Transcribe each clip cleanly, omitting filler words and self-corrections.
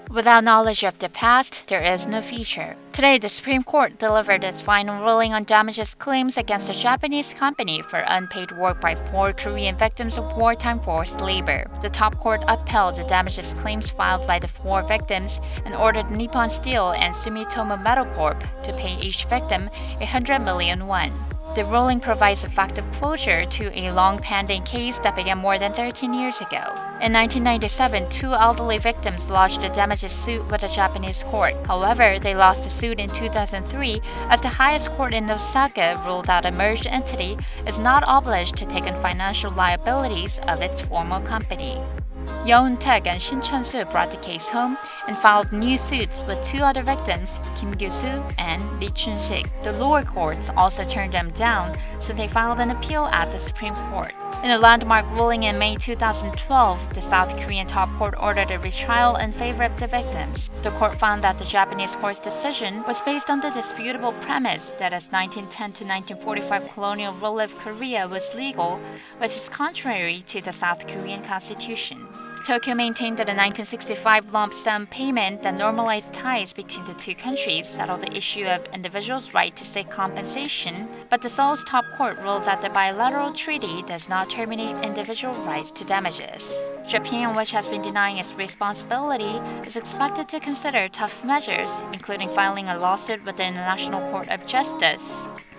Without knowledge of the past, there is no future. Today, the Supreme Court delivered its final ruling on damages claims against a Japanese company for unpaid work by 4 Korean victims of wartime forced labor. The top court upheld the damages claims filed by the 4 victims and ordered Nippon Steel and Sumitomo Metal Corp to pay each victim 100 million won. The ruling provides effective closure to a long-pending case that began more than 13 years ago. In 1997, 2 elderly victims lodged a damages suit with a Japanese court. However, they lost the suit in 2003 as the highest court in Osaka ruled that a merged entity is not obliged to take on financial liabilities of its former company. Yeon-taek and Shin Chun-soo brought the case home and filed new suits with 2 other victims, Kim Gyu-soo and Lee Chun-sik. The lower courts also turned them down, so they filed an appeal at the Supreme Court. In a landmark ruling in May 2012, the South Korean top court ordered a retrial in favor of the victims. The court found that the Japanese court's decision was based on the disputable premise that as 1910 to 1945 colonial rule of Korea was legal, which is contrary to the South Korean constitution. Tokyo maintained that a 1965 lump sum payment that normalized ties between the 2 countries settled the issue of individuals' right to seek compensation, but the Seoul's top court ruled that the bilateral treaty does not terminate individual rights to damages. Japan, which has been denying its responsibility, is expected to consider tough measures, including filing a lawsuit with the International Court of Justice,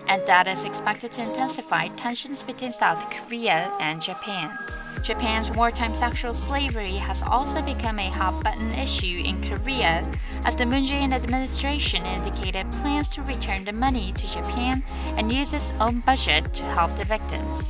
and that is expected to intensify tensions between South Korea and Japan. Japan's wartime sexual slavery has also become a hot-button issue in Korea, as the Moon Jae-in administration indicated plans to return the money to Japan and use its own budget to help the victims.